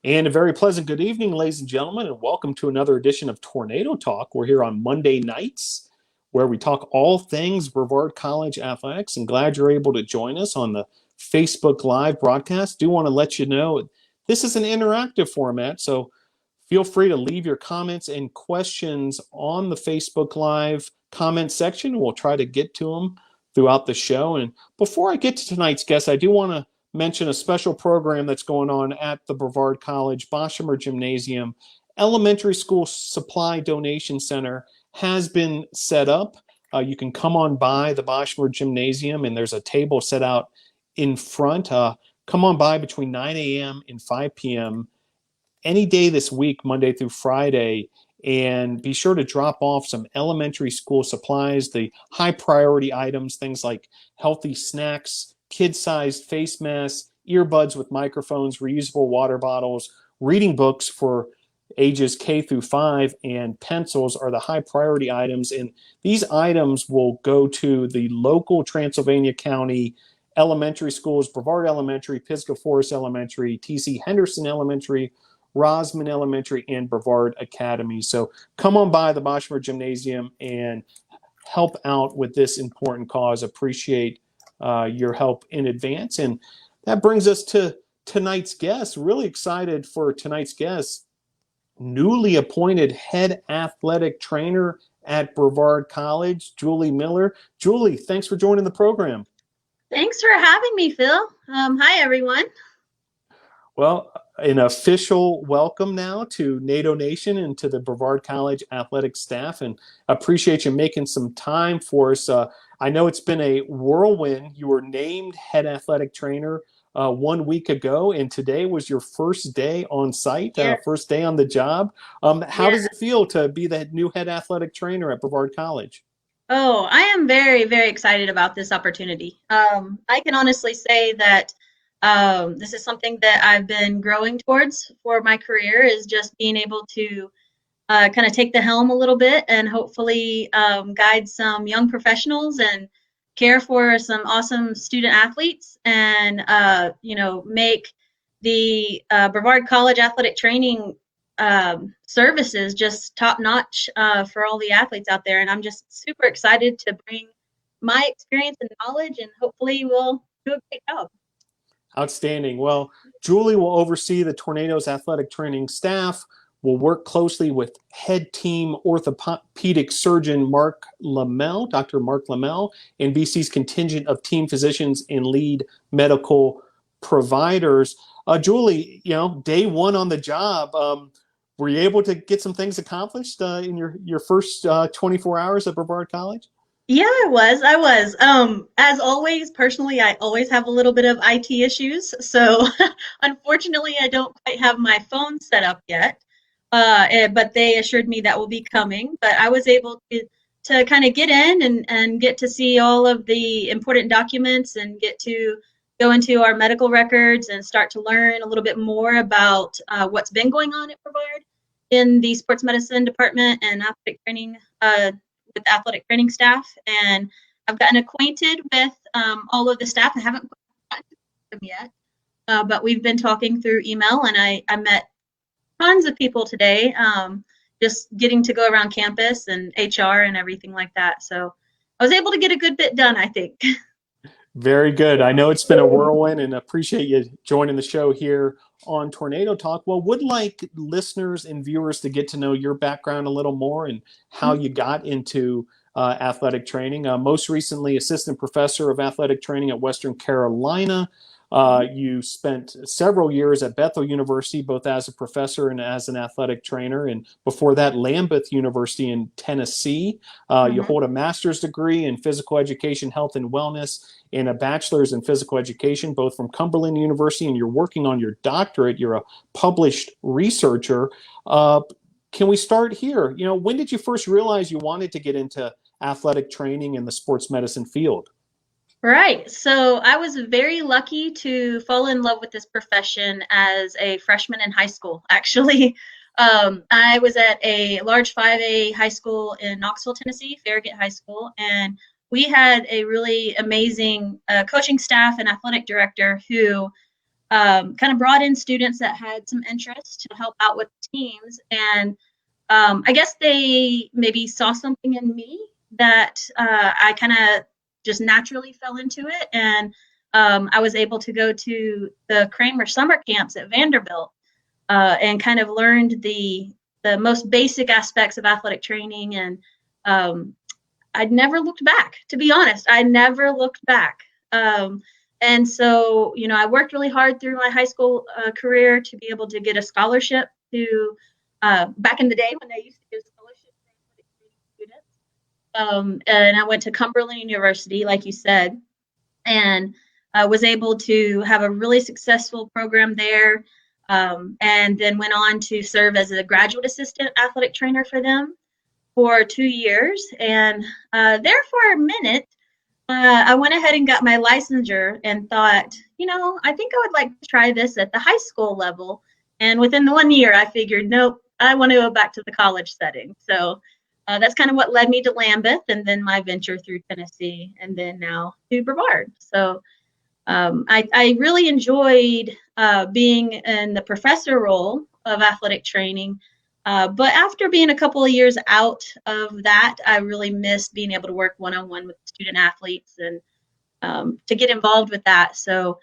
And a very pleasant good evening, ladies and gentlemen, and welcome to another edition of Tornado Talk. We're here on Monday nights where we talk all things Brevard College athletics, and glad you're able to join us on the Facebook Live broadcast. Do want to let you know this is an interactive format, so feel free to leave your comments and questions on the Facebook Live comment section. We'll try to get to them throughout the show. And before I get to tonight's guest, I do want to mention a special program that's going on at the Brevard College Boshemer Gymnasium. Elementary School Supply Donation Center has been set up. You can come on by the Boshemer Gymnasium, and there's a table set out in front. Come on by between 9 a.m. and 5 p.m. any day this week, Monday through Friday, and be sure to drop off some elementary school supplies, the high priority items, things like healthy snacks, kid-sized face masks, earbuds with microphones, reusable water bottles, reading books for ages K through 5, and pencils are the high priority items. And these items will go to the local Transylvania County elementary schools: Brevard Elementary, Pisgah Forest Elementary, TC Henderson Elementary, Rosman Elementary, and Brevard Academy. So come on by the Boshemer Gymnasium and help out with this important cause. Appreciate your help in advance. And that brings us to tonight's guest. Really excited for tonight's guest, newly appointed head athletic trainer at Brevard College, Julie Miller. Julie, thanks for joining the program. Thanks for having me, Phil. Hi, everyone. Well, an official welcome now to NATO Nation and to the Brevard College athletic staff, and appreciate you making some time for us. I know it's been a whirlwind. You were named head athletic trainer 1 week ago, and today was your first day on site, first day on the job. How does it feel to be the new head athletic trainer at Brevard College? Oh, I am very, very excited about this opportunity. I can honestly say that this is something that I've been growing towards for my career, is just being able to kind of take the helm a little bit and hopefully guide some young professionals and care for some awesome student athletes, and make the Brevard College athletic training services just top notch for all the athletes out there. And I'm just super excited to bring my experience and knowledge, and hopefully we'll do a great job. Outstanding. Well, Julie will oversee the Tornadoes athletic training staff, will work closely with head team orthopedic surgeon Mark Lamel, Dr. Mark Lamel, and BC's contingent of team physicians and lead medical providers. Julie, day one on the job, were you able to get some things accomplished in your first 24 hours at Brevard College? Yeah, I was. As always, personally, I always have a little bit of IT issues. So unfortunately, I don't quite have my phone set up yet. But they assured me that will be coming. But I was able to kind of get in and get to see all of the important documents and get to go into our medical records and start to learn a little bit more about what's been going on at Brevard in the sports medicine department and athletic training with athletic training staff. And I've gotten acquainted with all of the staff. I haven't gotten to them yet, but we've been talking through email, and I met tons of people today, just getting to go around campus and HR and everything like that. So I was able to get a good bit done, I think. Very good. I know it's been a whirlwind, and appreciate you joining the show here on Tornado Talk. Well, would like listeners and viewers to get to know your background a little more and how you got into athletic training. Most recently, assistant professor of athletic training at Western Carolina. You spent several years at Bethel University, both as a professor and as an athletic trainer. And before that, Lambeth University in Tennessee. You hold a master's degree in physical education, health and wellness, and a bachelor's in physical education, both from Cumberland University, and you're working on your doctorate. You're a published researcher. Can we start here? When did you first realize you wanted to get into athletic training in the sports medicine field? Right. So I was very lucky to fall in love with this profession as a freshman in high school, actually. I was at a large 5A high school in Knoxville, Tennessee, Farragut High School, and we had a really amazing coaching staff and athletic director who kind of brought in students that had some interest to help out with teams. And I guess they maybe saw something in me that I kind of just naturally fell into it. And I was able to go to the Kramer summer camps at Vanderbilt and kind of learned the most basic aspects of athletic training. And I'd never looked back, to be honest. I never looked back. And so, I worked really hard through my high school career to be able to get a scholarship to, back in the day when they used to give scholarships to athletic training students. And I went to Cumberland University, like you said, and was able to have a really successful program there. And then went on to serve as a graduate assistant athletic trainer for them for 2 years. And there for a minute, I went ahead and got my licensure and thought, I think I would like to try this at the high school level. And within the 1 year, I figured, nope, I want to go back to the college setting. So that's kind of what led me to Lambeth, and then my venture through Tennessee, and then now to Brevard. So I really enjoyed being in the professor role of athletic training. But after being a couple of years out of that, I really missed being able to work one-on-one with student athletes and to get involved with that. So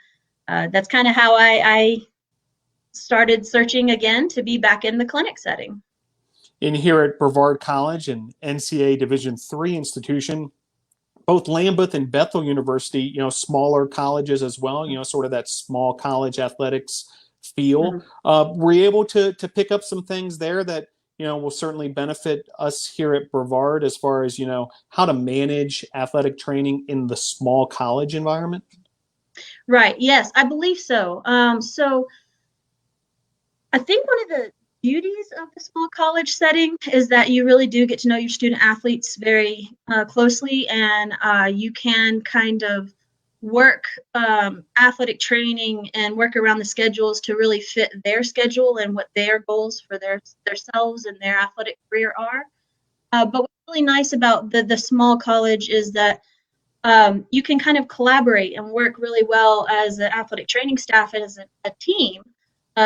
that's kind of how I started searching again to be back in the clinic setting. In here at Brevard College, an NCAA Division III institution, both Lambeth and Bethel University, smaller colleges as well, sort of that small college athletics feel. Were you able to pick up some things there that, will certainly benefit us here at Brevard as far as, how to manage athletic training in the small college environment? Right. Yes, I believe so. So I think one of the beauties of the small college setting is that you really do get to know your student athletes very closely, and you can kind of work athletic training and work around the schedules to really fit their schedule and what their goals for themselves and their athletic career are. But what's really nice about the small college is that you can kind of collaborate and work really well as an athletic training staff and as a team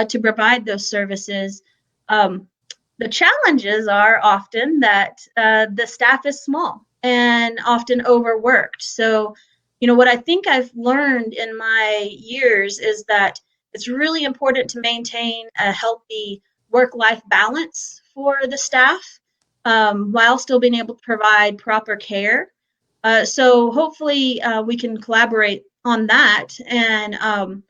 to provide those services. The challenges are often that the staff is small and often overworked. So, what I think I've learned in my years is that it's really important to maintain a healthy work-life balance for the staff while still being able to provide proper care. So hopefully we can collaborate on that. And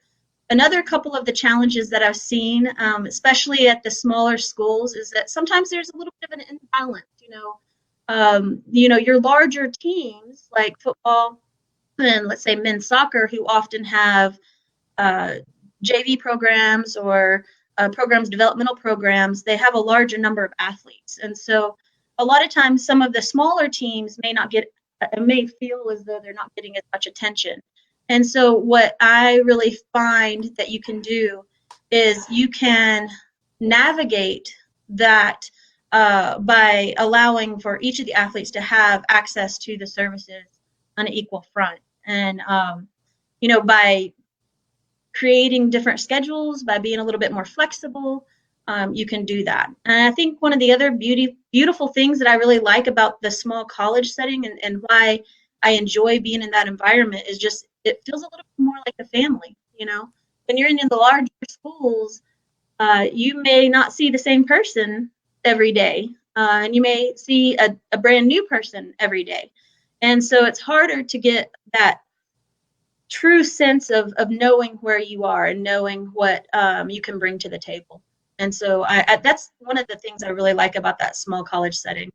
another couple of the challenges that I've seen, especially at the smaller schools, is that sometimes there's a little bit of an imbalance. Your larger teams like football and let's say men's soccer, who often have JV programs or developmental programs, they have a larger number of athletes, and so a lot of times some of the smaller teams may feel as though they're not getting as much attention. And so what I really find that you can do is you can navigate that by allowing for each of the athletes to have access to the services on an equal front. And, by creating different schedules, by being a little bit more flexible, you can do that. And I think one of the other beautiful things that I really like about the small college setting and why I enjoy being in that environment is just it feels a little bit more like a family. When you're in the larger schools, you may not see the same person every day, and you may see a brand new person every day. And so it's harder to get that true sense of knowing where you are and knowing what you can bring to the table. And so that's one of the things I really like about that small college setting.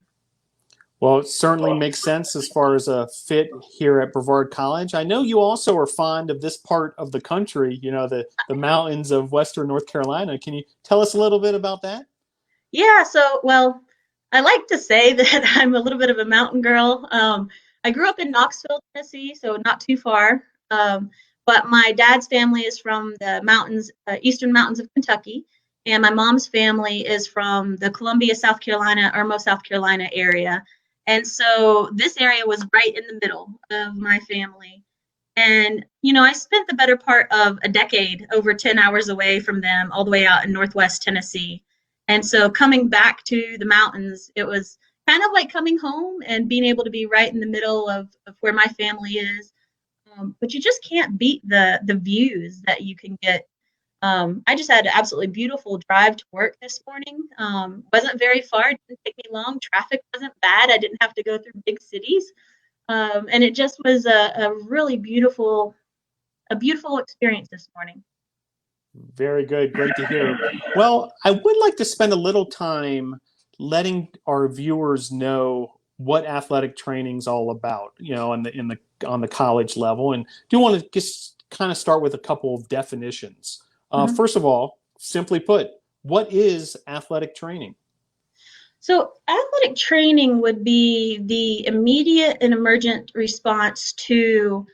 Well, it certainly makes sense as far as a fit here at Brevard College. I know you also are fond of this part of the country, the mountains of Western North Carolina. Can you tell us a little bit about that? Yeah, so, well, I like to say that I'm a little bit of a mountain girl. I grew up in Knoxville, Tennessee, so not too far. But my dad's family is from the mountains, eastern mountains of Kentucky, and my mom's family is from the Columbia, South Carolina, Irmo, South Carolina area. And so this area was right in the middle of my family. And, you know, I spent the better part of a decade over 10 hours away from them, all the way out in Northwest Tennessee. And so coming back to the mountains, it was kind of like coming home and being able to be right in the middle of where my family is. But you just can't beat the views that you can get. I just had an absolutely beautiful drive to work this morning. Wasn't very far, didn't take me long. Traffic wasn't bad. I didn't have to go through big cities. And it just was a really a beautiful experience this morning. Very good. Great to hear. Well, I would like to spend a little time letting our viewers know what athletic training is all about, you know, on the college level. And do want to just kind of start with a couple of definitions. Mhm. First of all, simply put, what is athletic training? So, athletic training would be the immediate and emergent response to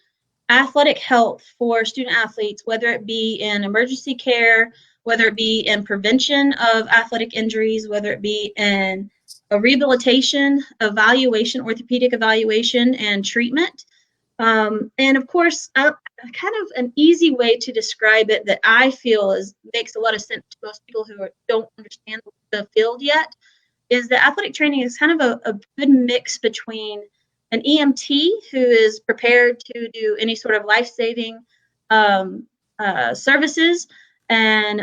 athletic health for student athletes, whether it be in emergency care, whether it be in prevention of athletic injuries, whether it be in a rehabilitation, evaluation, orthopedic evaluation, and treatment. And of course, kind of an easy way to describe it that I feel makes a lot of sense to most people who don't understand the field yet is that athletic training is kind of a good mix between an EMT who is prepared to do any sort of life-saving services and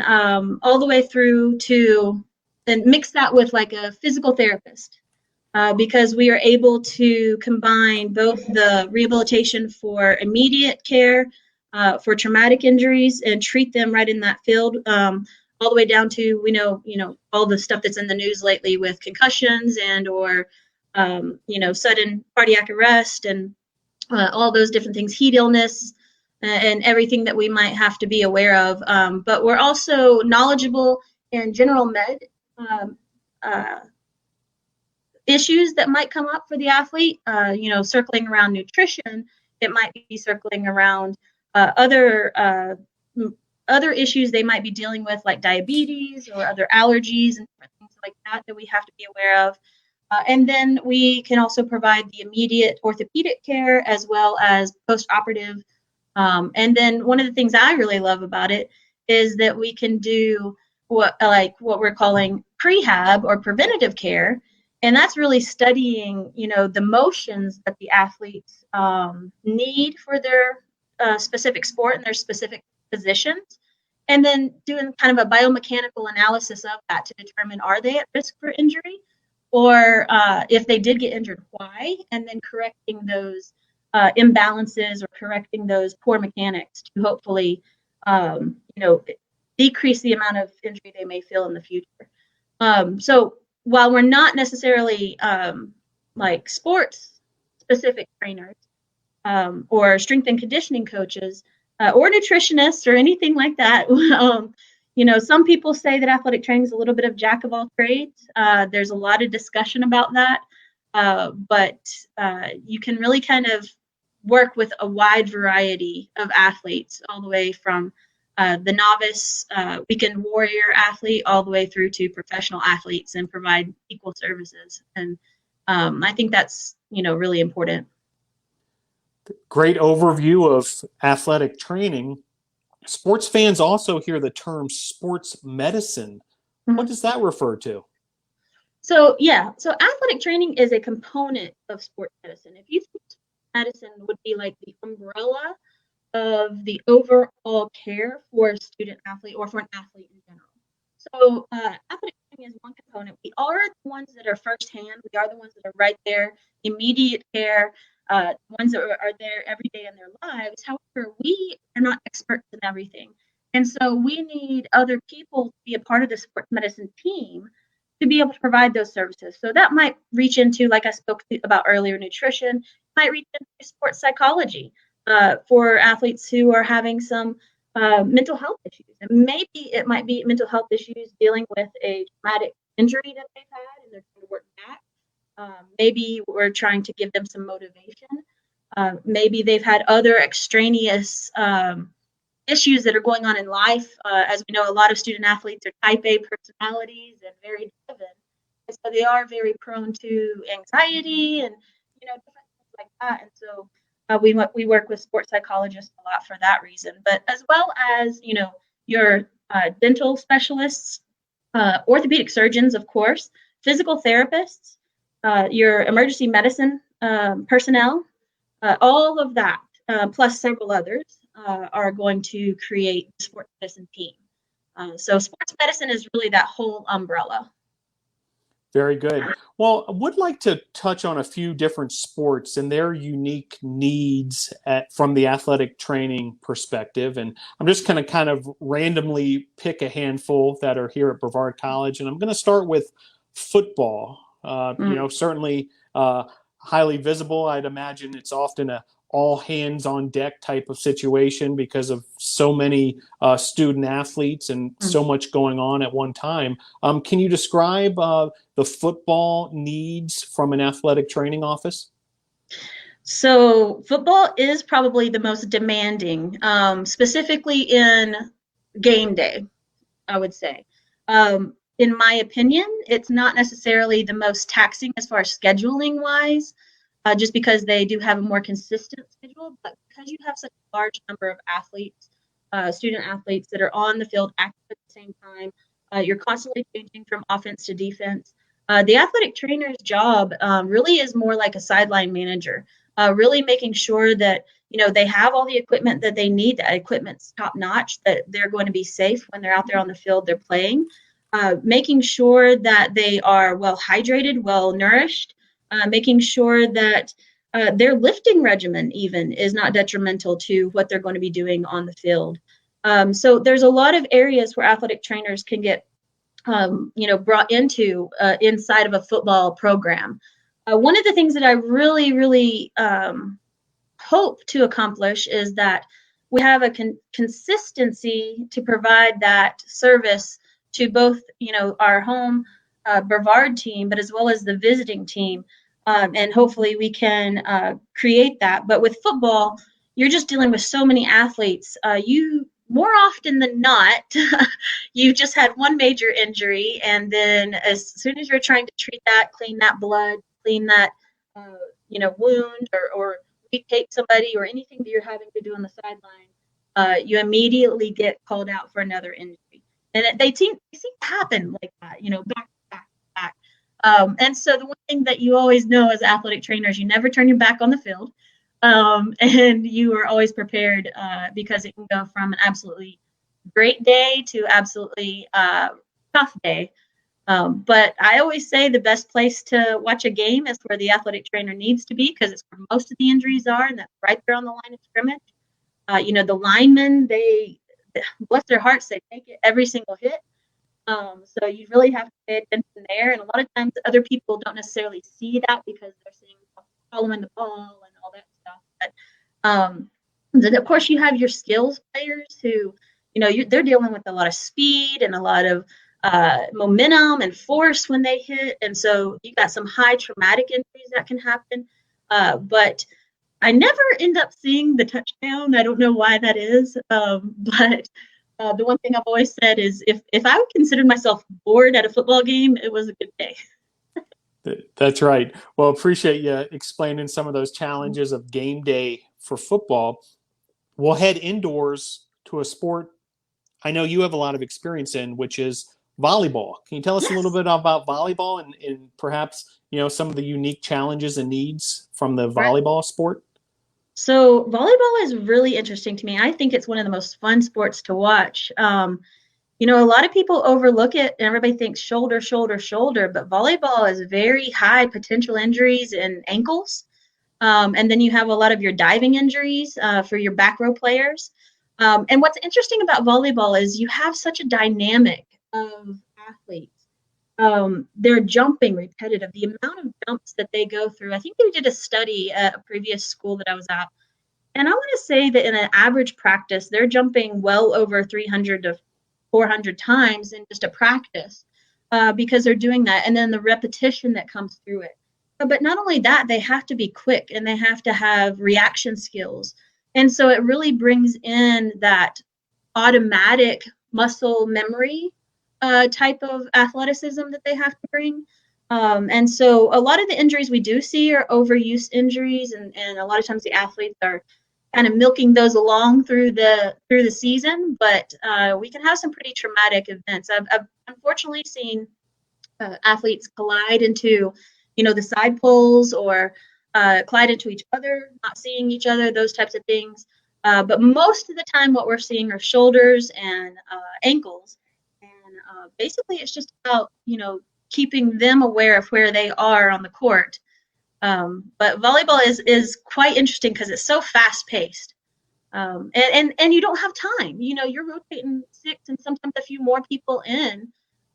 all the way through to, and mix that with like a physical therapist. Because we are able to combine both the rehabilitation for immediate care, for traumatic injuries, and treat them right in that field, all the way down to all the stuff that's in the news lately with concussions and or sudden cardiac arrest and all those different things, heat illness, and everything that we might have to be aware of. But we're also knowledgeable in general med. Um, uh, Issues that might come up for the athlete, circling around nutrition. It might be circling around other issues they might be dealing with, like diabetes or other allergies and different things like that we have to be aware of. And then we can also provide the immediate orthopedic care as well as post-operative. And then one of the things I really love about it is that we can do what we're calling prehab or preventative care, and that's really studying, the motions that the athletes need for their specific sport and their specific positions, and then doing kind of a biomechanical analysis of that to determine are they at risk for injury, or if they did get injured, why, and then correcting those imbalances or correcting those poor mechanics to hopefully, decrease the amount of injury they may feel in the future. So while we're not necessarily like sports specific trainers or strength and conditioning coaches or nutritionists or anything like that, some people say that athletic training is a little bit of jack of all trades. There's a lot of discussion about that, but you can really kind of work with a wide variety of athletes, all the way from the novice weekend warrior athlete all the way through to professional athletes, and provide equal services. And I think that's, really important. Great overview of athletic training. Sports fans also hear the term sports medicine. What Mhm. does that refer to? So athletic training is a component of sports medicine. If you think medicine would be like the umbrella of the overall care for a student athlete or for an athlete in general. So athletic training is one component. We are the ones that are firsthand. We are the ones that are right there, immediate care, ones that are there every day in their lives. However, we are not experts in everything. And so we need other people to be a part of the sports medicine team to be able to provide those services. So that might reach into, like I spoke about earlier, nutrition, might reach into sports psychology for athletes who are having some mental health issues. And maybe it might be mental health issues dealing with a traumatic injury that they've had and they're trying to work back. Maybe we're trying to give them some motivation. Maybe they've had other extraneous issues that are going on in life. As we know, a lot of student athletes are type A personalities and very driven. And so they are very prone to anxiety and, different things like that. And so We work with sports psychologists a lot for that reason, but as well as, your dental specialists, orthopedic surgeons, of course, physical therapists, your emergency medicine personnel, all of that, plus several others, are going to create the sports medicine team. So sports medicine is really that whole umbrella. Very good. Well, I would like to touch on a few different sports and their unique needs from the athletic training perspective. And I'm just going to kind of randomly pick a handful that are here at Brevard College. And I'm going to start with football. Certainly highly visible. I'd imagine it's often a all hands on deck type of situation because of so many student athletes and so much going on at one time. Can you describe the football needs from an athletic training office? So football is probably the most demanding, specifically in game day, I would say. In my opinion, it's not necessarily the most taxing as far as scheduling wise, just because they do have a more consistent schedule, but because you have such a large number of athletes, student athletes that are on the field active at the same time, you're constantly changing from offense to defense. The athletic trainer's job really is more like a sideline manager, really making sure that they have all the equipment that they need, that equipment's top notch, that they're going to be safe when they're out there on the field, they're playing, making sure that they are well hydrated, well nourished, making sure that their lifting regimen even is not detrimental to what they're going to be doing on the field. So there's a lot of areas where athletic trainers can get brought into inside of a football program. One of the things that I really, really hope to accomplish is that we have a consistency to provide that service to both, our home Brevard team, but as well as the visiting team. And hopefully we can create that. But with football, you're just dealing with so many athletes. You more often than not, you've just had one major injury, and then as soon as you're trying to treat that, clean that blood, clean that wound, or retape somebody, or anything that you're having to do on the sideline, you immediately get called out for another injury. And they seem to happen like that, back to back. And so the one thing that you always know as athletic trainers, you never turn your back on the field. And you are always prepared because it can go from an absolutely great day to absolutely tough day. But I always say the best place to watch a game is where the athletic trainer needs to be, because it's where most of the injuries are, and that's right there on the line of scrimmage. The linemen, they bless their hearts, they take it every single hit. So you really have to pay attention there. And a lot of times other people don't necessarily see that because they're seeing following the ball and all that stuff. But then of course you have your skills players who, they're dealing with a lot of speed and a lot of momentum and force when they hit. And so you got some high traumatic injuries that can happen. But I never end up seeing the touchdown. I don't know why that is. But the one thing I've always said is if I considered myself bored at a football game, it was a good day. That's right. Well, appreciate you explaining some of those challenges of game day for football. We'll head indoors to a sport I know you have a lot of experience in, which is volleyball. Can you tell us a little bit about volleyball and perhaps, some of the unique challenges and needs from the volleyball sport? So volleyball is really interesting to me. I think it's one of the most fun sports to watch. A lot of people overlook it and everybody thinks shoulder, shoulder, shoulder, but volleyball is very high potential injuries in ankles. And then you have a lot of your diving injuries for your back row players. And what's interesting about volleyball is you have such a dynamic of athletes. They're jumping repetitive. The amount of jumps that they go through. I think they did a study at a previous school that I was at. And I want to say that in an average practice, they're jumping well over 300 to 400 times in just a practice because they're doing that. And then the repetition that comes through it. But not only that, they have to be quick and they have to have reaction skills. And so it really brings in that automatic muscle memory type of athleticism that they have to bring. And so a lot of the injuries we do see are overuse injuries, and a lot of times the athletes are kind of milking those along through the season. But we can have some pretty traumatic events. I've unfortunately seen athletes collide into, the side poles, or collide into each other, not seeing each other, those types of things. But most of the time, what we're seeing are shoulders and ankles. And basically, it's just about, keeping them aware of where they are on the court. But volleyball is quite interesting because it's so fast paced. And you don't have time. You're rotating six and sometimes a few more people in,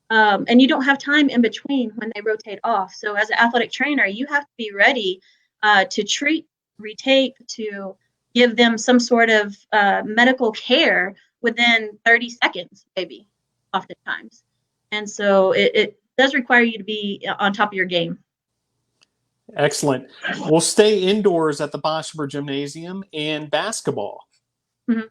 and you don't have time in between when they rotate off. So as an athletic trainer, you have to be ready to treat, retape, to give them some sort of medical care within 30 seconds, maybe, oftentimes. And so it does require you to be on top of your game. Excellent. We'll stay indoors at the Boschberg Gymnasium. And basketball. Mm-hmm.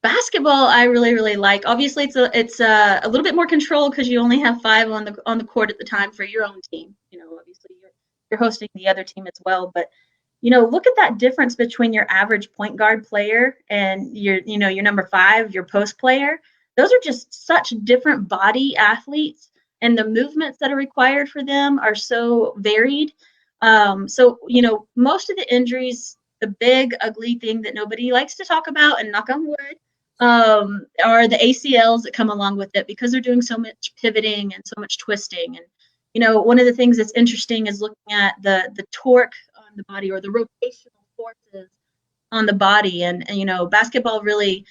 Basketball, I really, really like. Obviously, it's a little bit more control because you only have 5 on the court at the time for your own team. Obviously you're hosting the other team as well. But look at that difference between your average point guard player and your number 5, your post player. Those are just such different body athletes, and the movements that are required for them are so varied. So most of the injuries, the big ugly thing that nobody likes to talk about, and knock on wood, are the ACLs that come along with it, because they're doing so much pivoting and so much twisting. And one of the things that's interesting is looking at the torque on the body, or the rotational forces on the body. And basketball really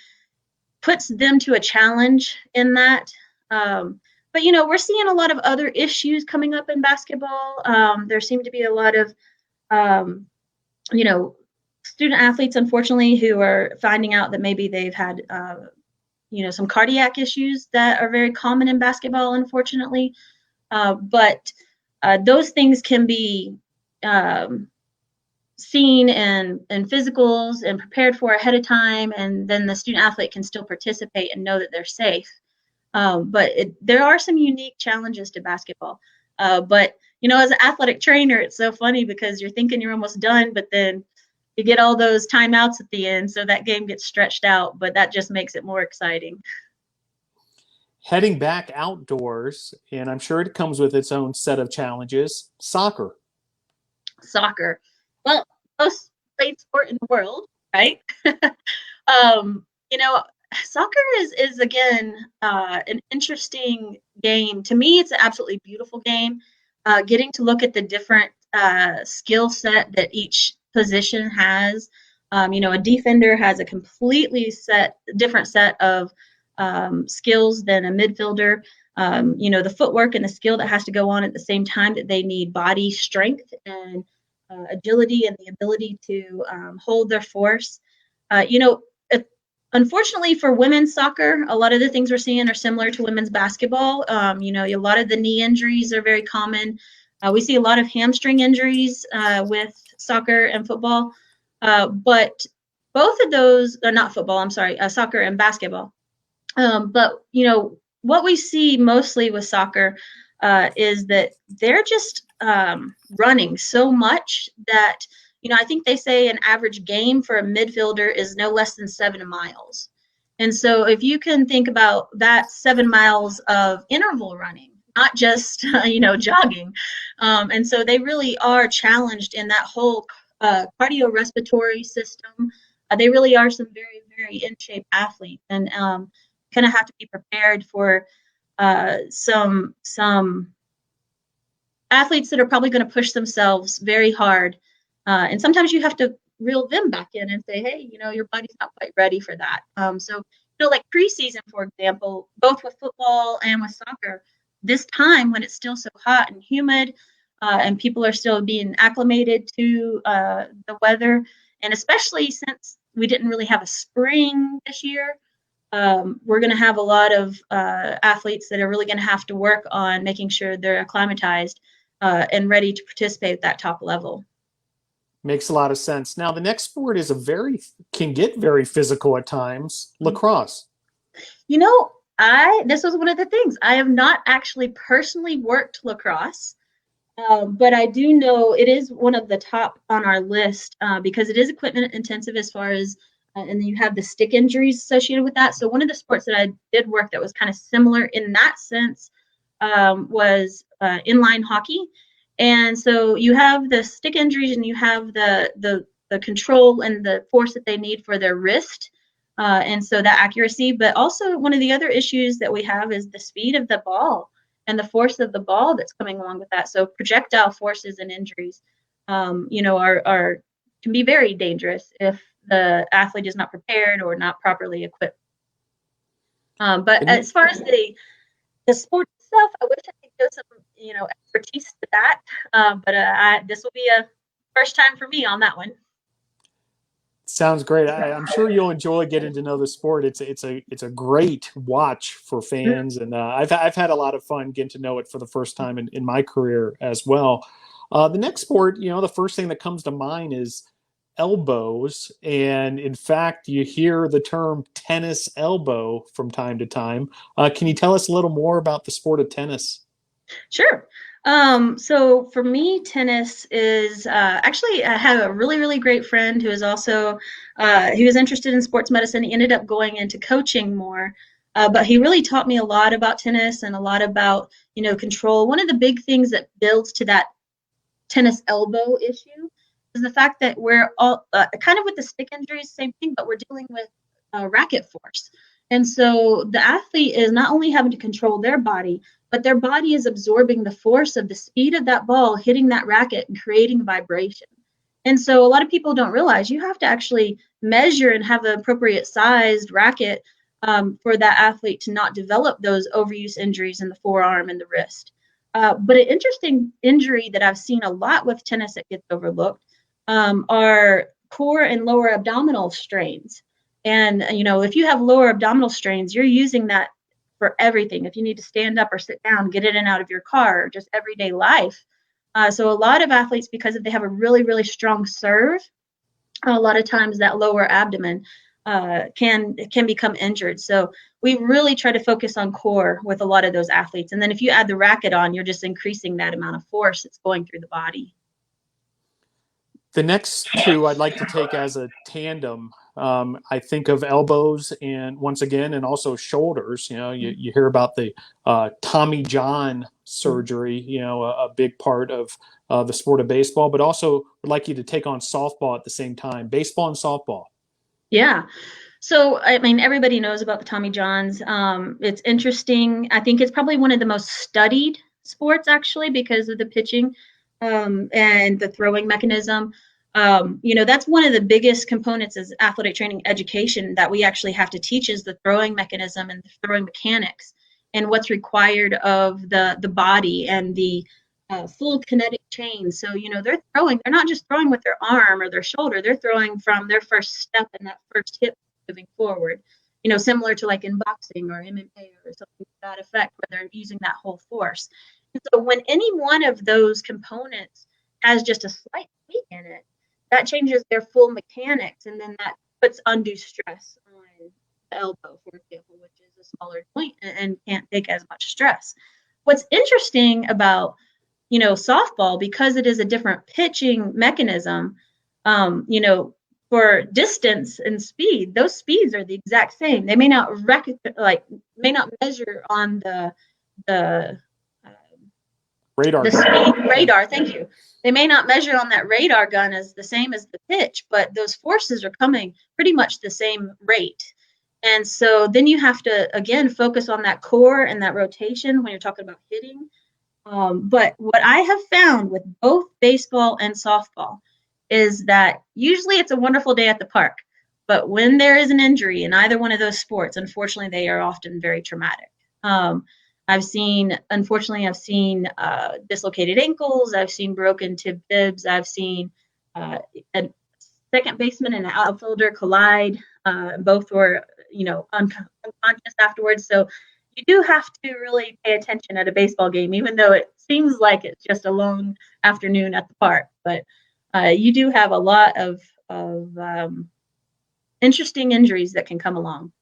puts them to a challenge in that. But we're seeing a lot of other issues coming up in basketball. There seem to be a lot of student athletes, unfortunately, who are finding out that maybe they've had some cardiac issues that are very common in basketball, unfortunately. But those things can be seen in physicals and prepared for ahead of time, and then the student athlete can still participate and know that they're safe. But there are some unique challenges to basketball. But as an athletic trainer, it's so funny because you're thinking you're almost done, but then you get all those timeouts at the end, so that game gets stretched out, but that just makes it more exciting. Heading back outdoors, and I'm sure it comes with its own set of challenges, soccer. Soccer. Well, most played sport in the world, right? um, Soccer is again an interesting game. To me, it's an absolutely beautiful game. Getting to look at the different skill set that each position has. A defender has a completely different set of skills than a midfielder. The footwork and the skill that has to go on at the same time, that they need body strength and agility and the ability to hold their force. Unfortunately for women's soccer, a lot of the things we're seeing are similar to women's basketball. A lot of the knee injuries are very common. We see a lot of hamstring injuries with soccer and football. But both of those are not football, I'm sorry, soccer and basketball. But, what we see mostly with soccer is that they're just running so much that, I think they say an average game for a midfielder is no less than 7 miles. And so if you can think about that, 7 miles of interval running, not just, jogging. And so they really are challenged in that whole cardiorespiratory system. They really are some very, very in-shape athletes, and kind of have to be prepared for some athletes that are probably going to push themselves very hard. And sometimes you have to reel them back in and say, hey, your body's not quite ready for that. So, like preseason, for example, both with football and with soccer, this time when it's still so hot and humid, and people are still being acclimated to the weather, and especially since we didn't really have a spring this year, we're going to have a lot of athletes that are really going to have to work on making sure they're acclimatized and ready to participate at that top level. Makes a lot of sense. Now, the next sport can get very physical at times. Lacrosse. This was one of the things. I have not actually personally worked lacrosse. But I do know it is one of the top on our list because it is equipment intensive as far as, and then you have the stick injuries associated with that. So one of the sports that I did work that was kind of similar in that sense was inline hockey. And so you have the stick injuries and you have the control and the force that they need for their wrist. And so that accuracy, but also one of the other issues that we have is the speed of the ball and the force of the ball that's coming along with that. So projectile forces and injuries, are can be very dangerous if the athlete is not prepared or not properly equipped. But And as far as the sport itself, I wish I could go some expertise to that. But this will be a first time for me on that one. sounds great. I'm sure you'll enjoy getting to know the sport. It's a great watch for fans, and I've had a lot of fun getting to know it for the first time in my career as well. The next sport, the first thing that comes to mind is elbows, and in fact, you hear the term tennis elbow from time to time. Can you tell us a little more about the sport of tennis? Sure. So for me, tennis is actually, I have a really, really great friend who is also, he was interested in sports medicine. He ended up going into coaching more, but he really taught me a lot about tennis and a lot about, control. One of the big things that builds to that tennis elbow issue is the fact that we're all kind of with the stick injuries, same thing, but we're dealing with racket force. And so the athlete is not only having to control their body, but their body is absorbing the force of the speed of that ball hitting that racket and creating vibration. And so a lot of people don't realize you have to actually measure and have the appropriate sized racket for that athlete to not develop those overuse injuries in the forearm and the wrist. But an interesting injury that I've seen a lot with tennis that gets overlooked are core and lower abdominal strains. And, if you have lower abdominal strains, you're using that for everything. If you need to stand up or sit down, get in and out of your car, just everyday life. So a lot of athletes, because if they have a really, really strong serve, a lot of times that lower abdomen can become injured. So we really try to focus on core with a lot of those athletes. And then if you add the racket on, you're just increasing that amount of force that's going through the body. The next two I'd like to take as a tandem. I think of elbows and once again, and also shoulders. You hear about the Tommy John surgery, a big part of the sport of baseball, but also would like you to take on softball at the same time, baseball and softball. Yeah. So, I mean, everybody knows about the Tommy Johns. It's interesting. I think it's probably one of the most studied sports, actually, because of the pitching and the throwing mechanism. That's one of the biggest components as athletic training education that we actually have to teach is the throwing mechanism and the throwing mechanics and what's required of the body and the full kinetic chain. So, they're not just throwing with their arm or their shoulder, they're throwing from their first step and that first hip moving forward, similar to like in boxing or MMA or something to that effect, where they're using that whole force. And so when any one of those components has just a slight tweak in it, that changes their full mechanics, and then that puts undue stress on the elbow, for example, which is a smaller joint and can't take as much stress. What's interesting about softball, because it is a different pitching mechanism, for distance and speed, those speeds are the exact same. They may not measure on the Radar the gun. speed radar. Thank you. They may not measure on that radar gun as the same as the pitch, but those forces are coming pretty much the same rate. And so then you have to again focus on that core and that rotation when you're talking about hitting. But what I have found with both baseball and softball is that usually it's a wonderful day at the park. But when there is an injury in either one of those sports, unfortunately, they are often very traumatic. Unfortunately, I've seen dislocated ankles. I've seen broken tibs. I've seen a second baseman and an outfielder collide. Both were, unconscious afterwards. So you do have to really pay attention at a baseball game, even though it seems like it's just a long afternoon at the park. But you do have a lot of interesting injuries that can come along.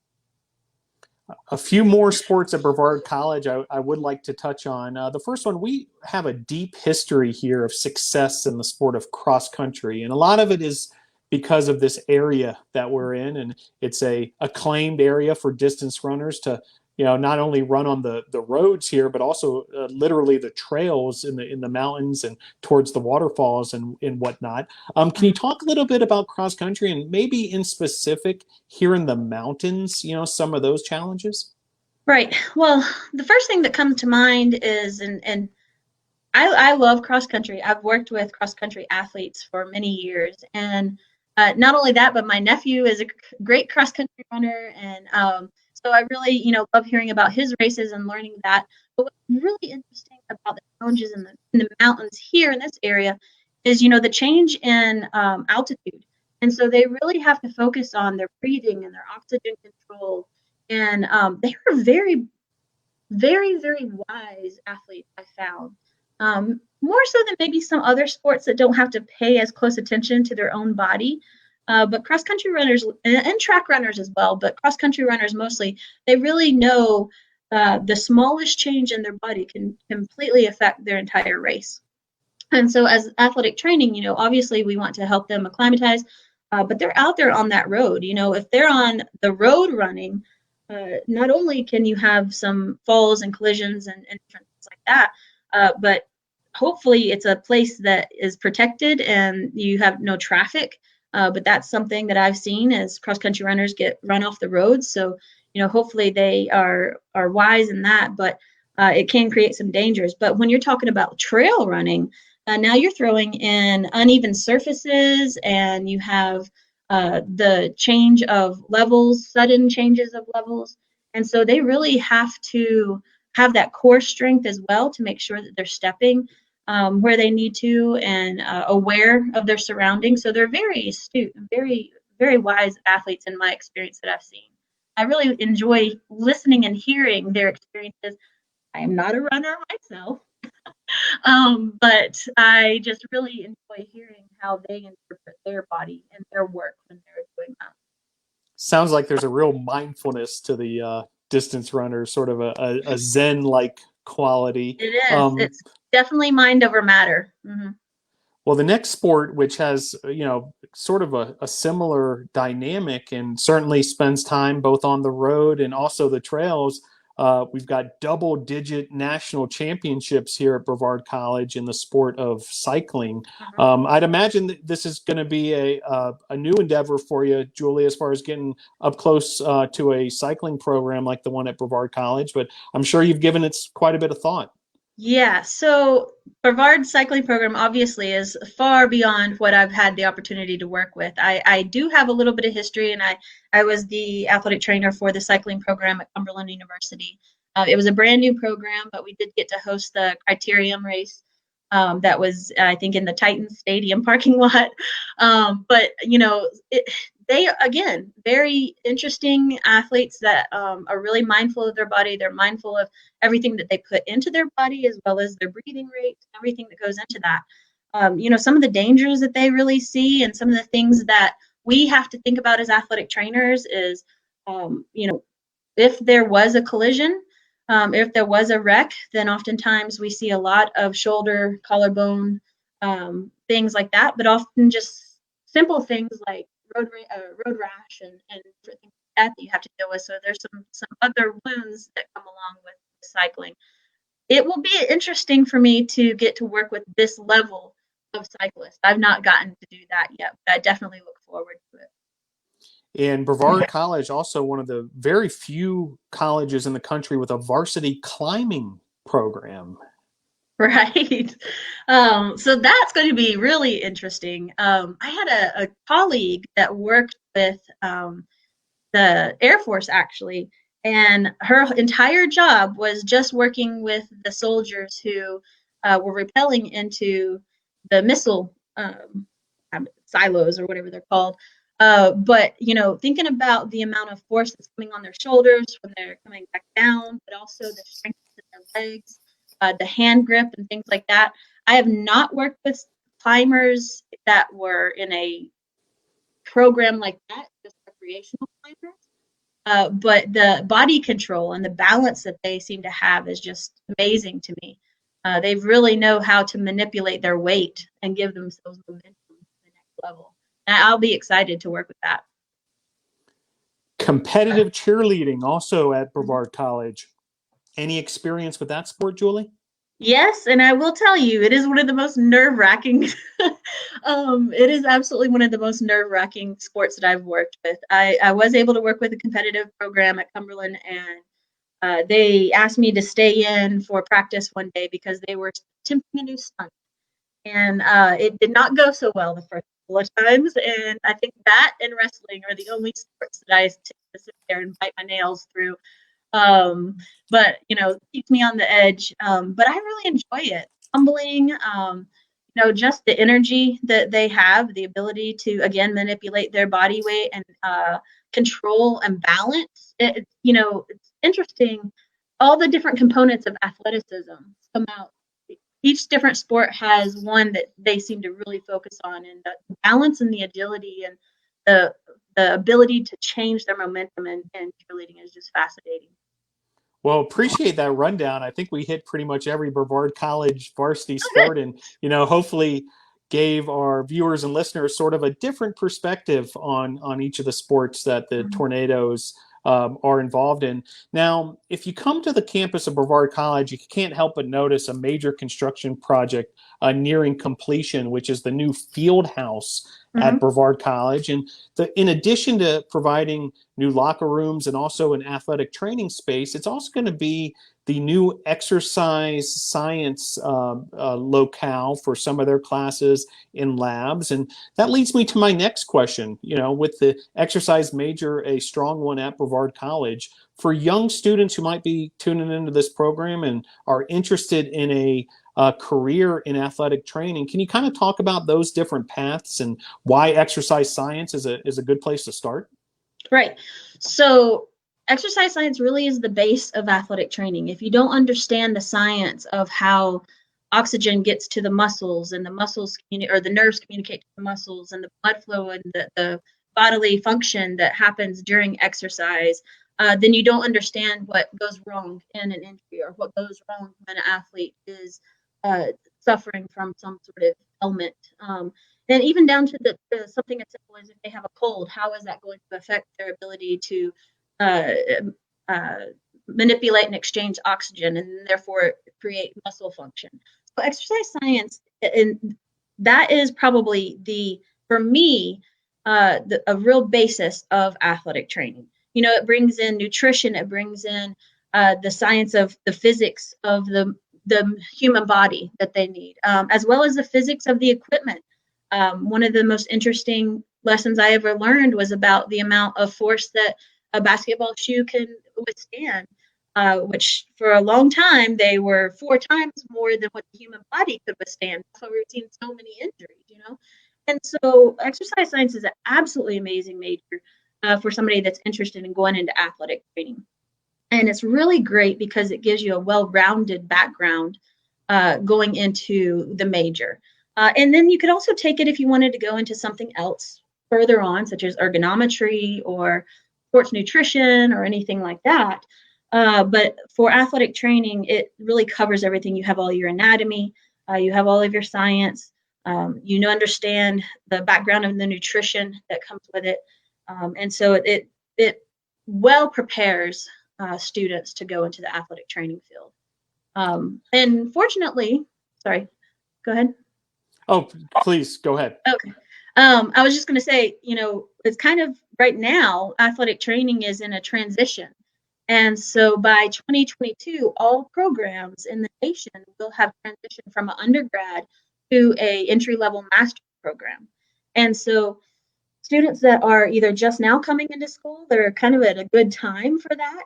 A few more sports at Brevard College I would like to touch on. The first one, we have a deep history here of success in the sport of cross country, and a lot of it is because of this area that we're in, and it's a acclaimed area for distance runners to not only run on the roads here, but also literally the trails in the mountains and towards the waterfalls and whatnot. Can you talk a little bit about cross country and maybe in specific here in the mountains, some of those challenges? Right. Well, the first thing that comes to mind is, and I love cross country. I've worked with cross country athletes for many years, and not only that, but my nephew is a great cross country runner, and so I really, love hearing about his races and learning that. But what's really interesting about the challenges in the mountains here in this area is, the change in altitude, and so they really have to focus on their breathing and their oxygen control, and they are very, very, very wise athletes, I found. More so than maybe some other sports that don't have to pay as close attention to their own body. But cross country runners and track runners as well, but cross country runners mostly, they really know the smallest change in their body can completely affect their entire race. And so, as athletic training, obviously we want to help them acclimatize, but they're out there on that road. If they're on the road running, not only can you have some falls and collisions and different things like that, but hopefully it's a place that is protected and you have no traffic. But that's something that I've seen as cross country runners get run off the roads. So, hopefully they are wise in that, but it can create some dangers. But when you're talking about trail running, now you're throwing in uneven surfaces and you have the change of levels, sudden changes of levels. And so they really have to have that core strength as well to make sure that they're stepping where they need to and aware of their surroundings. So they're very astute and very, very wise athletes in my experience that I've seen. I really enjoy listening and hearing their experiences. I am not a runner myself, but I just really enjoy hearing how they interpret their body and their work when they're doing that. Sounds like there's a real mindfulness to the distance runners, sort of a Zen like quality. It is. It's definitely mind over matter. Mm-hmm. Well, the next sport, which has, sort of a similar dynamic and certainly spends time both on the road and also the trails, we've got double digit national championships here at Brevard College in the sport of cycling. Mm-hmm. I'd imagine that this is going to be a new endeavor for you, Julie, as far as getting up close to a cycling program like the one at Brevard College, but I'm sure you've given it quite a bit of thought. Yeah, so Brevard cycling program obviously is far beyond what I've had the opportunity to work with. I do have a little bit of history, and I was the athletic trainer for the cycling program at Cumberland University. It was a brand new program, but we did get to host the criterium race that was, I think, in the Titans Stadium parking lot. But, they, again, very interesting athletes that are really mindful of their body. They're mindful of everything that they put into their body, as well as their breathing rate, everything that goes into that. Some of the dangers that they really see and some of the things that we have to think about as athletic trainers is, if there was a collision, if there was a wreck, then oftentimes we see a lot of shoulder, collarbone, things like that, but often just simple things like road rash and different things like that you have to deal with. So there's some other wounds that come along with cycling. It will be interesting for me to get to work with this level of cyclists. I've not gotten to do that yet, but I definitely look forward to it. And Brevard College, also one of the very few colleges in the country with a varsity climbing program. Right. So that's going to be really interesting. I had a colleague that worked with the Air Force actually, and her entire job was just working with the soldiers who were rappelling into the missile silos or whatever they're called. But thinking about the amount of force that's coming on their shoulders when they're coming back down, but also the strength in their legs, the hand grip and things like that. I have not worked with climbers that were in a program like that, just recreational climbers. But the body control and the balance that they seem to have is just amazing to me. They really know how to manipulate their weight and give themselves momentum to the next level. And I'll be excited to work with that. Competitive cheerleading also at Mhm. Brevard College. Any experience with that sport, Julie? Yes, and I will tell you, it is one of the most nerve-wracking. It is absolutely one of the most nerve-wracking sports that I've worked with. I was able to work with a competitive program at Cumberland, and they asked me to stay in for practice one day because they were attempting a new stunt, and it did not go so well the first couple of times. And I think that and wrestling are the only sports that I tend to sit there and bite my nails through. um, but keeps me on the edge. But I really enjoy it. Humbling, just the energy that they have, the ability to again manipulate their body weight and control and balance. It's interesting. All the different components of athleticism come out. Each different sport has one that they seem to really focus on, and the balance and the agility and the the ability to change their momentum and cheerleading is just fascinating. Well, appreciate that rundown. I think we hit pretty much every Brevard College varsity Oh, good. sport, and hopefully gave our viewers and listeners sort of a different perspective on each of the sports that the Mhm. Tornadoes are involved in. Now, if you come to the campus of Brevard College, you can't help but notice a major construction project nearing completion, which is the new field house at Mhm. Brevard College. And in addition to providing new locker rooms and also an athletic training space, it's also going to be the new exercise science locale for some of their classes in labs. And that leads me to my next question. With the exercise major, a strong one at Brevard College, for young students who might be tuning into this program and are interested in a career in athletic training, can you kind of talk about those different paths and why exercise science is a good place to start? Right. So exercise science really is the base of athletic training. If you don't understand the science of how oxygen gets to the muscles and the muscles or the nerves communicate to the muscles and the blood flow and the bodily function that happens during exercise, then you don't understand what goes wrong in an injury or what goes wrong when an athlete is uh, suffering from some sort of ailment. And even down to something as simple as if they have a cold, how is that going to affect their ability to uh, uh, manipulate and exchange oxygen and therefore create muscle function? So exercise science, and that is probably for me, a real basis of athletic training. It brings in nutrition, it brings in the science of the physics of the human body that they need, as well as the physics of the equipment. One of the most interesting lessons I ever learned was about the amount of force that a basketball shoe can withstand, which for a long time they were 4 times more than what the human body could withstand. That's why we've seen so many injuries. And so exercise science is an absolutely amazing major for somebody that's interested in going into athletic training. And it's really great because it gives you a well-rounded background going into the major. And then you could also take it if you wanted to go into something else further on, such as ergonometry or sports nutrition or anything like that. But for athletic training, it really covers everything. You have all your anatomy, you have all of your science, understand the background of the nutrition that comes with it. And so it well prepares students to go into the athletic training field. And fortunately, sorry, go ahead. Oh, please go ahead. Okay. I was just going to say, it's kind of right now, athletic training is in a transition. And so by 2022, all programs in the nation will have transitioned from an undergrad to a entry-level master's program. And so students that are either just now coming into school, they're kind of at a good time for that,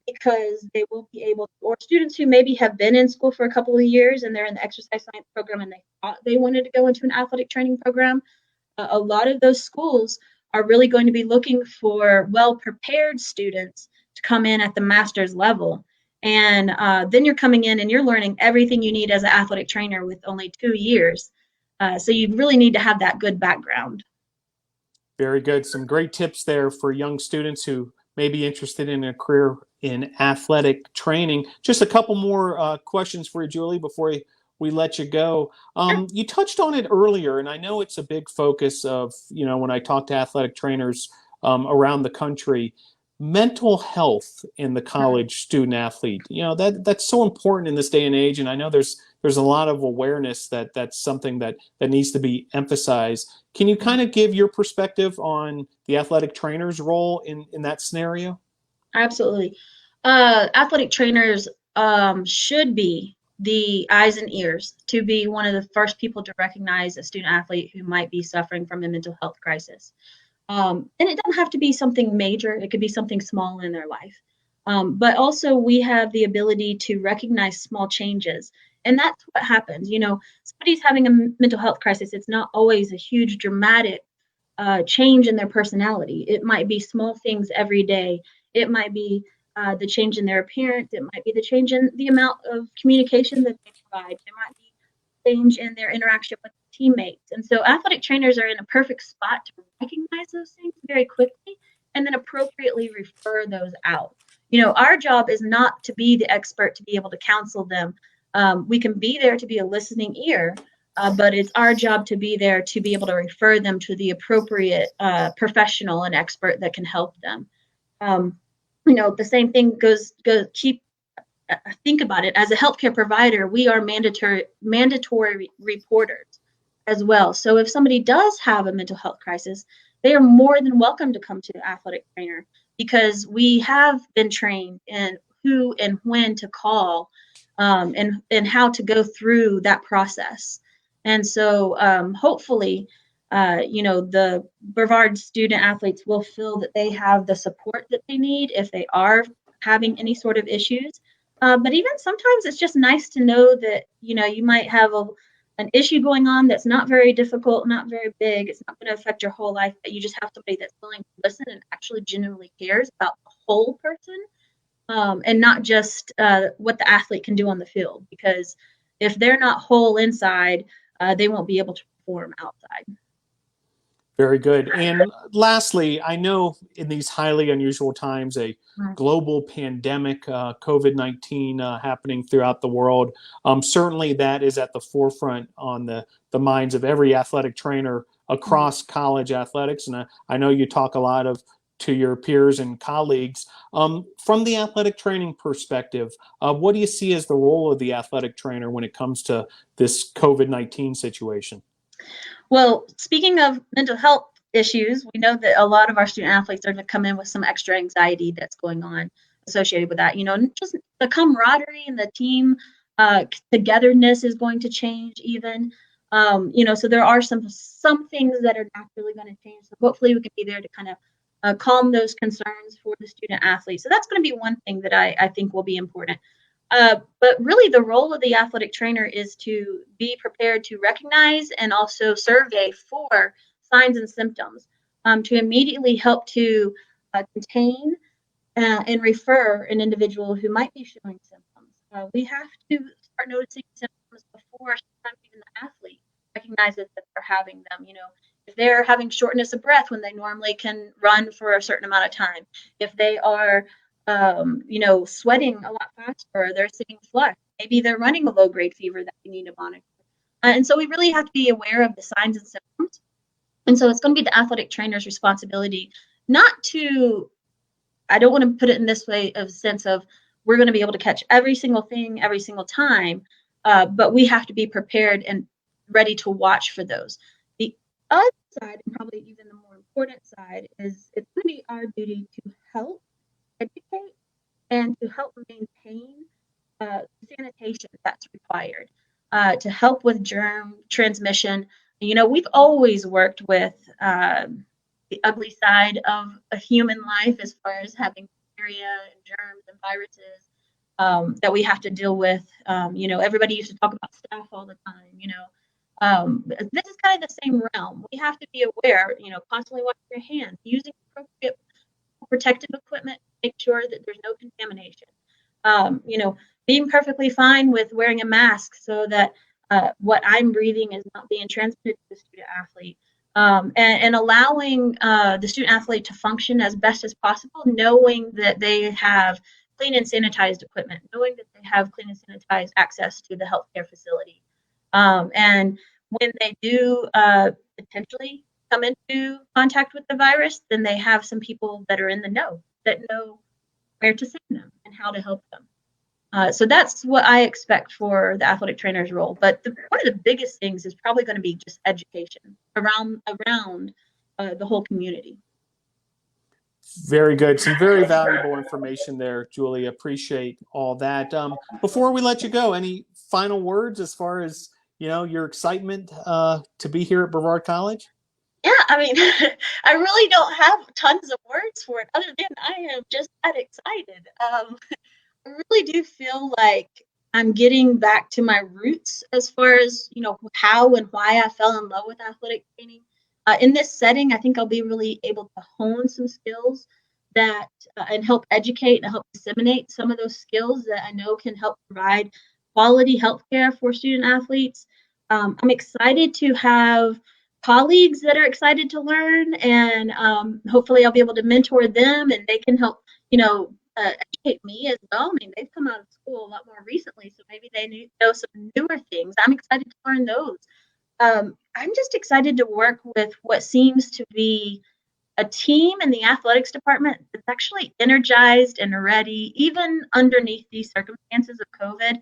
because they will be able to, or students who maybe have been in school for a couple of years and they're in the exercise science program and they thought they wanted to go into an athletic training program. A lot of those schools are really going to be looking for well-prepared students to come in at the master's level. And then you're coming in and you're learning everything you need as an athletic trainer with only 2 years. So you really need to have that good background. Very good. Some great tips there for young students who may be interested in a career in athletic training. Just a couple more questions for you, Julie, before we let you go. You touched on it earlier, and I know it's a big focus of, when I talk to athletic trainers around the country, mental health in the college student athlete. That's so important in this day and age, and I know there's a lot of awareness that that's something that needs to be emphasized. Can you kind of give your perspective on the athletic trainer's role in that scenario? Absolutely. Athletic trainers should be the eyes and ears to be one of the first people to recognize a student athlete who might be suffering from a mental health crisis. And it doesn't have to be something major. It could be something small in their life. But also we have the ability to recognize small changes. And that's what happens. Somebody's having a mental health crisis. It's not always a huge dramatic change in their personality. It might be small things every day. It might be the change in their appearance. It might be the change in the amount of communication that they provide. It might be change in their interaction with teammates. And so athletic trainers are in a perfect spot to recognize those things very quickly and then appropriately refer those out. Our job is not to be the expert to be able to counsel them. We can be there to be a listening ear, but it's our job to be there to be able to refer them to the appropriate professional and expert that can help them. The same thing goes think about it. As a healthcare provider, we are mandatory reporters as well. So if somebody does have a mental health crisis, they are more than welcome to come to an athletic trainer because we have been trained in who and when to call and how to go through that process. And so hopefully, the Brevard student athletes will feel that they have the support that they need if they are having any sort of issues. But even sometimes it's just nice to know that, you might have an issue going on that's not very difficult, not very big. It's not going to affect your whole life, but you just have somebody that's willing to listen and actually genuinely cares about the whole person and not just what the athlete can do on the field. Because if they're not whole inside, they won't be able to perform outside. Very good. And lastly, I know in these highly unusual times, a global pandemic, COVID-19 happening throughout the world, certainly that is at the forefront on the minds of every athletic trainer across college athletics. And I know you talk a lot to your peers and colleagues. From the athletic training perspective, what do you see as the role of the athletic trainer when it comes to this COVID-19 situation? Well, speaking of mental health issues, we know that a lot of our student athletes are going to come in with some extra anxiety that's going on associated with that. Just the camaraderie and the team togetherness is going to change even. So there are some things that are naturally going to change. So hopefully we can be there to kind of calm those concerns for the student athletes. So that's going to be one thing that I think will be important. But really the role of the athletic trainer is to be prepared to recognize and also survey for signs and symptoms to immediately help to contain and refer an individual who might be showing symptoms. We have to start noticing symptoms before sometimes even the athlete recognizes that they're having them. If they're having shortness of breath when they normally can run for a certain amount of time, if they are sweating a lot faster, they're sitting flush. Maybe they're running a low-grade fever that we need to monitor. And so we really have to be aware of the signs and symptoms. And so it's going to be the athletic trainer's responsibility I don't want to put it in this way of a sense of we're going to be able to catch every single thing every single time, but we have to be prepared and ready to watch for those. The other side, and probably even the more important side, is it's going to be our duty to help educate and to help maintain sanitation that's required to help with germ transmission. We've always worked with the ugly side of a human life as far as having bacteria and germs and viruses that we have to deal with. Everybody used to talk about staph all the time. This is kind of the same realm. We have to be aware, constantly washing your hands, using appropriate protective equipment, make sure that there's no contamination. Being perfectly fine with wearing a mask so that what I'm breathing is not being transmitted to the student athlete. and allowing the student athlete to function as best as possible, knowing that they have clean and sanitized equipment, knowing that they have clean and sanitized access to the healthcare facility. And when they do potentially come into contact with the virus, then they have some people that are in the know that know where to send them and how to help them. So that's what I expect for the athletic trainer's role. But one of the biggest things is probably going to be just education around the whole community. Very good. Some very valuable information there, Julie. Appreciate all that. Before we let you go, any final words as far as your excitement to be here at Brevard College? Yeah, I mean, I really don't have tons of words for it other than I am just that excited. I really do feel like I'm getting back to my roots as far as, how and why I fell in love with athletic training. In this setting, I think I'll be really able to hone some skills that and help educate and help disseminate some of those skills that I know can help provide quality healthcare for student athletes. I'm excited to have colleagues that are excited to learn, and hopefully I'll be able to mentor them and they can help, educate me as well. I mean, they've come out of school a lot more recently, so maybe they know some newer things. I'm excited to learn those. I'm just excited to work with what seems to be a team in the athletics department that's actually energized and ready, even underneath these circumstances of COVID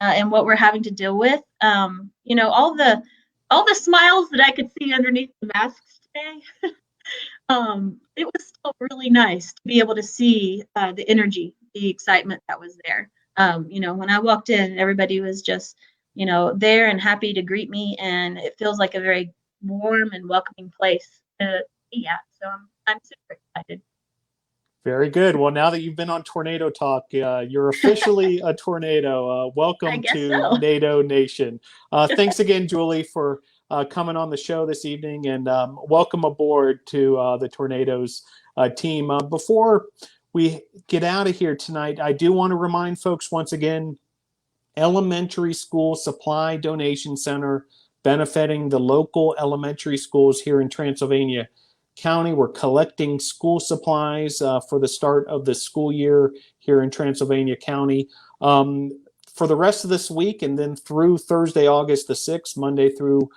and what we're having to deal with. All the smiles that I could see underneath the masks today. It was still really nice to be able to see the energy, the excitement that was there. When I walked in, everybody was just, there and happy to greet me, and it feels like a very warm and welcoming place to be at. So I'm super excited. Very good. Well, now that you've been on Tornado Talk, you're officially a tornado. Welcome to So. NATO Nation. Thanks again, Julie, for coming on the show this evening, and welcome aboard to the Tornadoes team. Before we get out of here tonight, I do want to remind folks once again, Elementary School Supply Donation Center, benefiting the local elementary schools here in Transylvania County. We're collecting school supplies for the start of the school year here in Transylvania County. For the rest of this week and then through Thursday, August the 6th, Monday through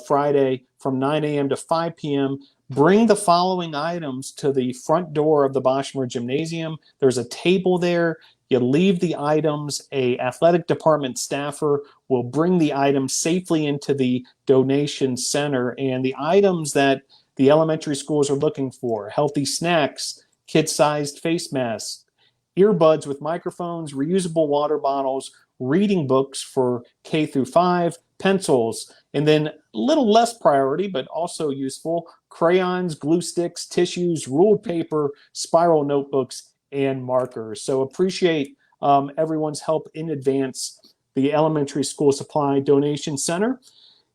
Friday from 9 a.m. to 5 p.m., bring the following items to the front door of the Boschmer Gymnasium. There's a table there. You leave the items. A athletic department staffer will bring the items safely into the donation center. And the items that the elementary schools are looking for: healthy snacks, kid-sized face masks, earbuds with microphones, reusable water bottles, reading books for K through 5, pencils, and then a little less priority but also useful, crayons, glue sticks, tissues, ruled paper, spiral notebooks, and markers. So appreciate everyone's help in advance. The Elementary School Supply Donation Center.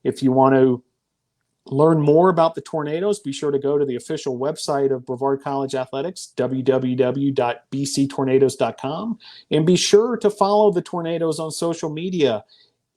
If you want to learn more about the Tornadoes, be sure to go to the official website of Brevard College Athletics, www.bctornadoes.com, and be sure to follow the Tornadoes on social media,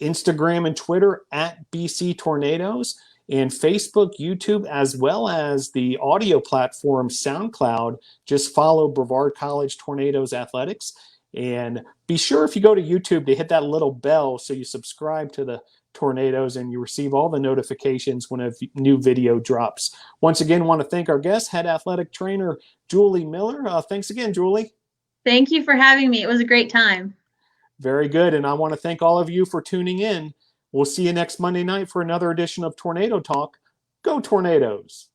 Instagram and Twitter at BC Tornadoes, and Facebook, YouTube, as well as the audio platform SoundCloud. Just follow Brevard College Tornadoes Athletics. And be sure, if you go to YouTube, to hit that little bell so you subscribe to the Tornadoes and you receive all the notifications when a new video drops. Once again, want to thank our guest, head athletic trainer Julie Miller. Thanks again, Julie. Thank you for having me. It was a great time. Very good. And I want to thank all of you for tuning in. We'll see you next Monday night for another edition of Tornado Talk. Go Tornadoes.